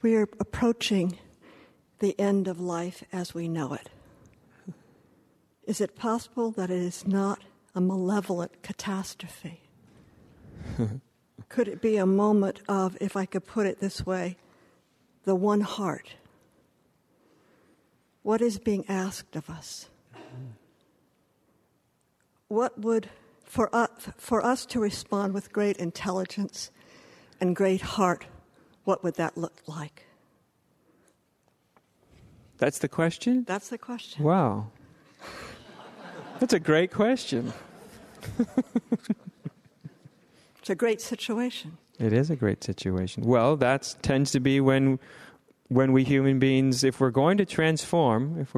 we are approaching the end of life as we know it. Is it possible that it is not a malevolent catastrophe? Could it be a moment of, if I could put it this way, the one heart? What is being asked of us? What would, for us to respond with great intelligence and great heart, what would that look like? That's the question? That's the question. Wow. That's a great question. It's a great situation. It is a great situation. Well, that tends to be when we human beings, if we're going to transform, if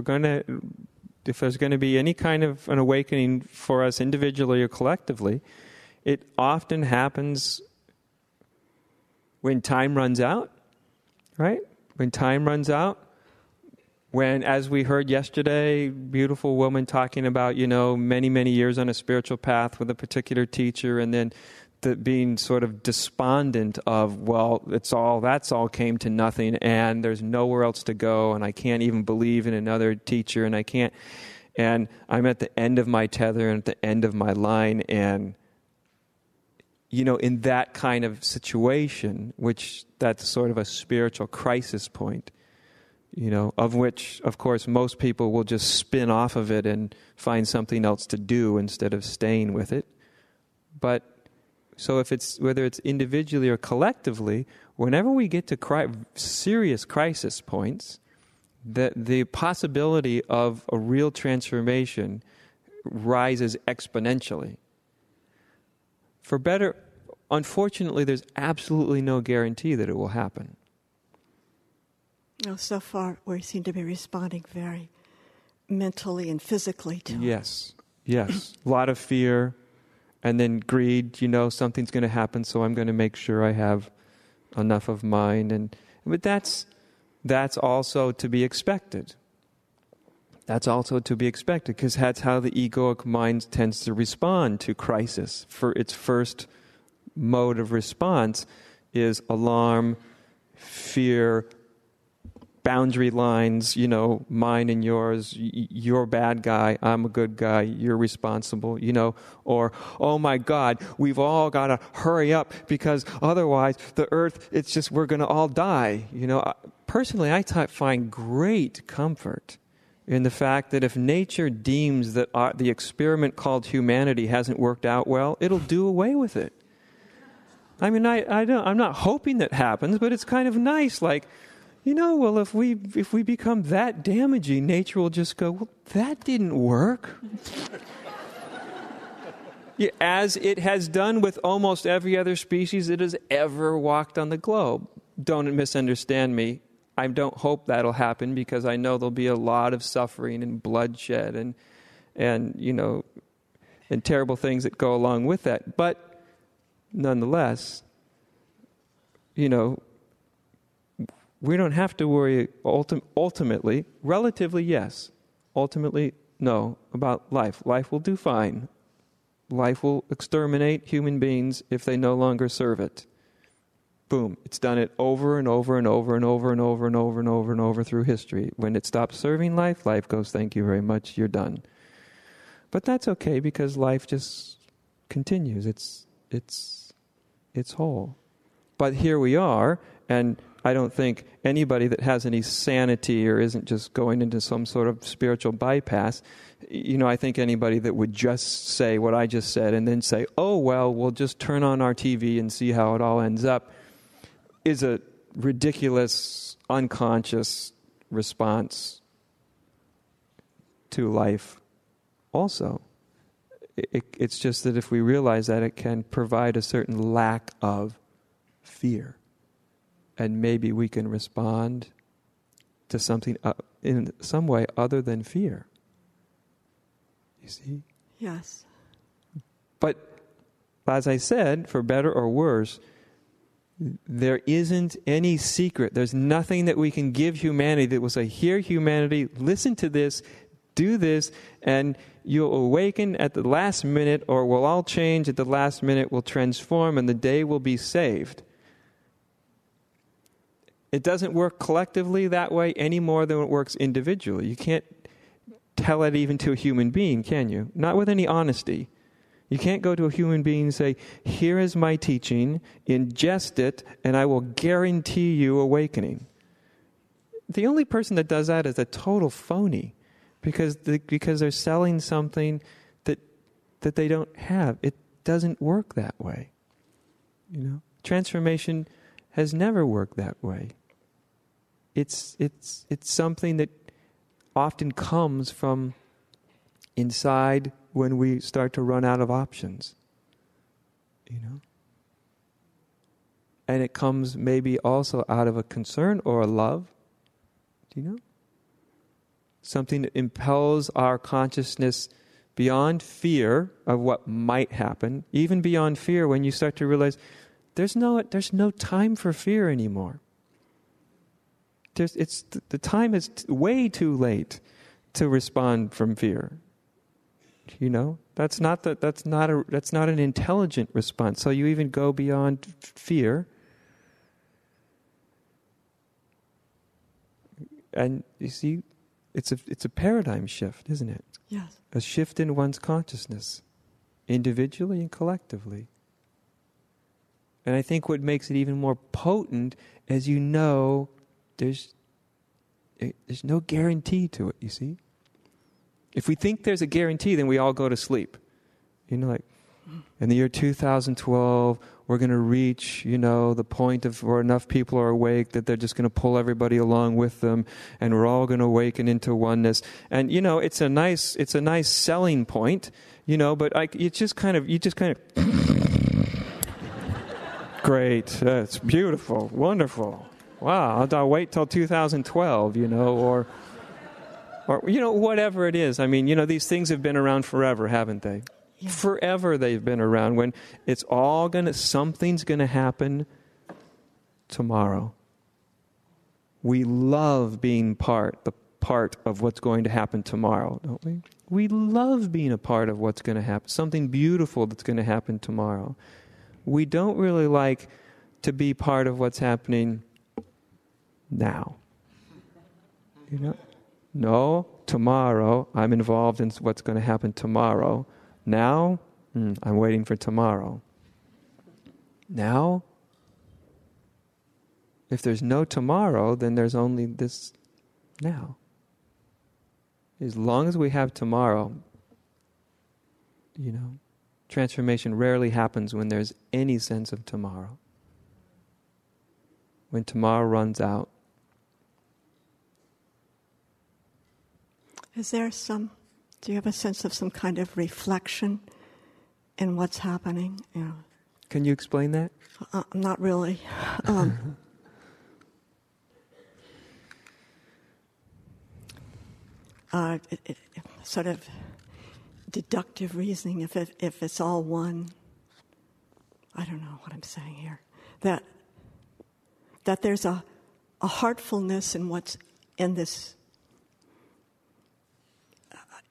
there's going to be any kind of an awakening for us individually or collectively, it often happens when time runs out, right? When time runs out, when, as we heard yesterday, beautiful woman talking about, many, many years on a spiritual path with a particular teacher, and then being sort of despondent of, that's all came to nothing, and there's nowhere else to go, and I can't even believe in another teacher, and I'm at the end of my tether and at the end of my line, and in that kind of situation, which that's sort of a spiritual crisis point, of which, of course, most people will just spin off of it and find something else to do instead of staying with it. But so whether it's individually or collectively, whenever we get to serious crisis points, the possibility of a real transformation rises exponentially. For better, unfortunately, there's absolutely no guarantee that it will happen. So far, we seem to be responding very mentally and physically to it. Yes. A lot of fear, and then greed, something's going to happen, so I'm going to make sure I have enough of mine. But that's also to be expected. That's also to be expected, because that's how the egoic mind tends to respond to crisis. For its first mode of response is alarm, fear, boundary lines, mine and yours, you're a bad guy, I'm a good guy, you're responsible, or, oh my God, we've all got to hurry up because otherwise the earth, we're going to all die. Personally, I find great comfort in the fact that if nature deems that the experiment called humanity hasn't worked out well, it'll do away with it. I mean, I'm not hoping that happens, but it's kind of nice, like, if we become that damaging, nature will just go, that didn't work. As it has done with almost every other species that has ever walked on the globe. Don't misunderstand me. I don't hope that'll happen, because I know there'll be a lot of suffering and bloodshed and terrible things that go along with that. But nonetheless, we don't have to worry ultimately, relatively yes, ultimately no, about life. Life will do fine. Life will exterminate human beings if they no longer serve it. Boom. It's done it over and over and over and over and over and over and over and over through history. When it stops serving life, life goes, thank you very much, you're done. But that's okay, because life just continues. It's whole. But here we are, and I don't think anybody that has any sanity or isn't just going into some sort of spiritual bypass, I think anybody that would just say what I just said and then say, oh, well, we'll just turn on our TV and see how it all ends up, is a ridiculous, unconscious response to life also. It's just that if we realize that, it can provide a certain lack of fear. And maybe we can respond to something in some way other than fear. You see? Yes. But, as I said, for better or worse, there isn't any secret. There's nothing that we can give humanity that will say, here, humanity, listen to this, do this, and you'll awaken at the last minute, or we'll all change at the last minute, we'll transform, and the day will be saved. It doesn't work collectively that way any more than it works individually. You can't tell it even to a human being, can you? Not with any honesty. You can't go to a human being and say, here is my teaching, ingest it, and I will guarantee you awakening. The only person that does that is a total phony, because they're selling something that they don't have. It doesn't work that way. Transformation has never worked that way. It's something that often comes from inside when we start to run out of options. And it comes maybe also out of a concern or a love. Something that impels our consciousness beyond fear of what might happen, even beyond fear when you start to realize there's no time for fear anymore. The time is way too late to respond from fear. That's not an intelligent response. So you even go beyond fear. And you see, it's a paradigm shift, isn't it? Yes. A shift in one's consciousness, individually and collectively. And I think what makes it even more potent, as you know, there's no guarantee to it, you see? If we think there's a guarantee, then we all go to sleep. Like, in the year 2012, we're going to reach, the point of where enough people are awake that they're just going to pull everybody along with them, and we're all going to awaken into oneness. And it's a nice selling point, but you just kind of great, it's beautiful, wonderful. Wow, I'll wait till 2012, or whatever it is. I mean, these things have been around forever, haven't they? Yeah. Forever they've been around. When it's all something's gonna happen tomorrow. We love being the part of what's going to happen tomorrow, don't we? We love being a part of what's going to happen, something beautiful that's going to happen tomorrow. We don't really like to be part of what's happening now. No, tomorrow, I'm involved in what's going to happen tomorrow. Now, I'm waiting for tomorrow. Now, if there's no tomorrow, then there's only this now. As long as we have tomorrow, transformation rarely happens when there's any sense of tomorrow. When tomorrow runs out. Do you have a sense of some kind of reflection in what's happening? Can you explain that? Not really. Sort of deductive reasoning, if it's all one. I don't know what I'm saying here. That there's a heartfulness in what's in this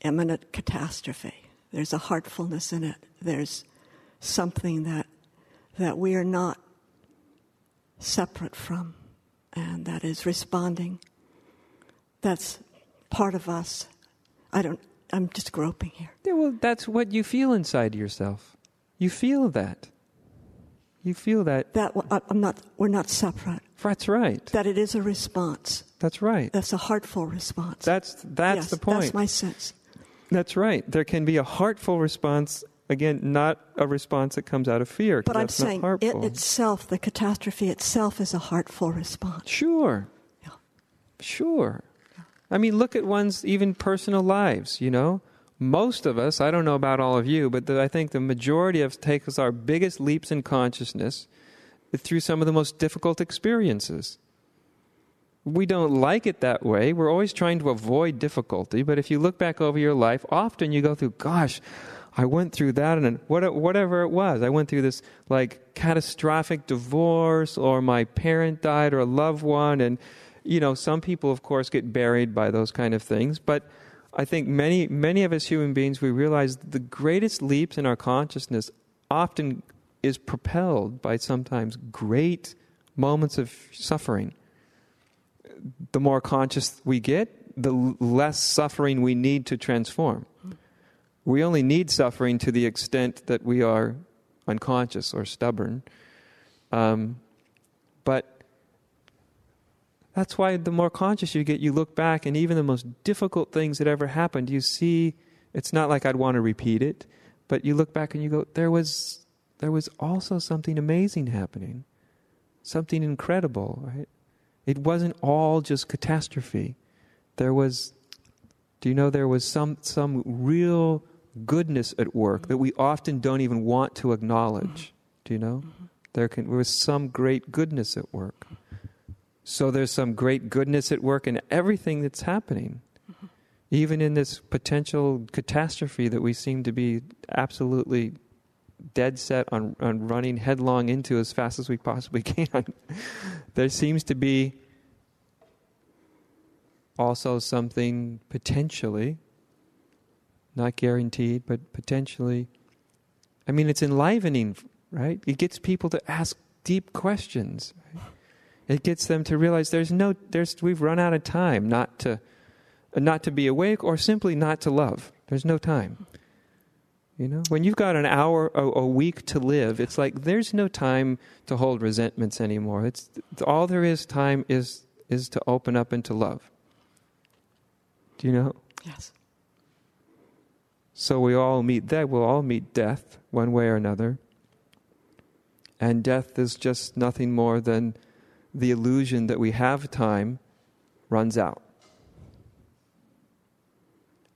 imminent catastrophe. There's a heartfulness in it. There's something that we are not separate from, and that is responding. That's part of us. I'm just groping here. Yeah, well, that's what you feel inside yourself. You feel that. You feel that. We're not separate. That's right. That it is a response. That's right. That's a heartful response. That's yes, the point. That's my sense. That's right. There can be a heartful response, again, not a response that comes out of fear. But I'm saying it itself, the catastrophe itself, is a heartful response. Sure. Yeah. Sure. Yeah. I mean, look at one's even personal lives, Most of us, I don't know about all of you, but I think the majority of us take us our biggest leaps in consciousness through some of the most difficult experiences. We don't like it that way. We're always trying to avoid difficulty. But if you look back over your life, often you go through, gosh, I went through that, and whatever it was. I went through this catastrophic divorce, or my parent died, or a loved one. And, some people, of course, get buried by those kind of things. But I think many of us human beings, we realize the greatest leaps in our consciousness often is propelled by sometimes great moments of suffering. the more conscious we get, the less suffering we need to transform. We only need suffering to the extent that we are unconscious or stubborn. But that's why the more conscious you get, you look back, and even the most difficult things that ever happened, you see, it's not like I'd want to repeat it, but you look back and you go, there was also something amazing happening, something incredible, right? It wasn't all just catastrophe. There was some real goodness at work that we often don't even want to acknowledge. Do you know? There was some great goodness at work. So there's some great goodness at work in everything that's happening. Even in this potential catastrophe that we seem to be absolutely dead set on running headlong into as fast as we possibly can, there seems to be also something potentially, not guaranteed, but potentially, I mean, it's enlivening, right? It gets people to ask deep questions. Right? It gets them to realize we've run out of time not to be awake or simply not to love. There's no time. You know, when you've got an hour, a week to live, it's like there's no time to hold resentments anymore. It's all there is time is to open up and to love. Do you know? Yes. So we'll all meet death one way or another. And death is just nothing more than the illusion that we have time runs out.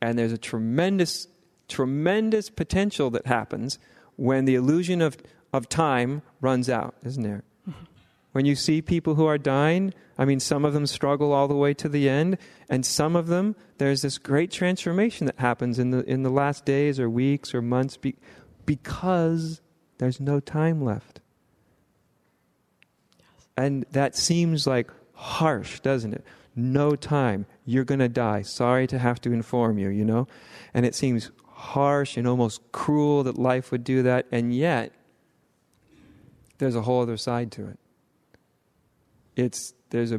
And there's a tremendous potential that happens when the illusion of time runs out, isn't there? Mm-hmm. When you see people who are dying, I mean, some of them struggle all the way to the end, and some of them, there's this great transformation that happens in the last days or weeks or months because there's no time left. Yes. And that seems like harsh, doesn't it? No time. You're going to die. Sorry to have to inform you, you know? And it seems harsh and almost cruel that life would do that, and yet there's a whole other side to it. There's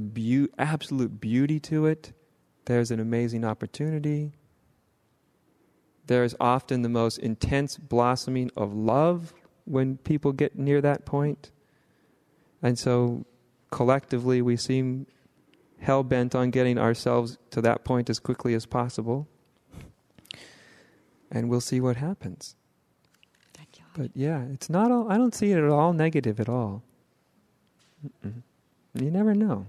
absolute beauty to it. There's an amazing opportunity. There's often the most intense blossoming of love when people get near that point. And so collectively we seem hell-bent on getting ourselves to that point as quickly as possible. And we'll see what happens. Thank you. But yeah, it's not all, I don't see it at all negative at all. Mm-mm. You never know.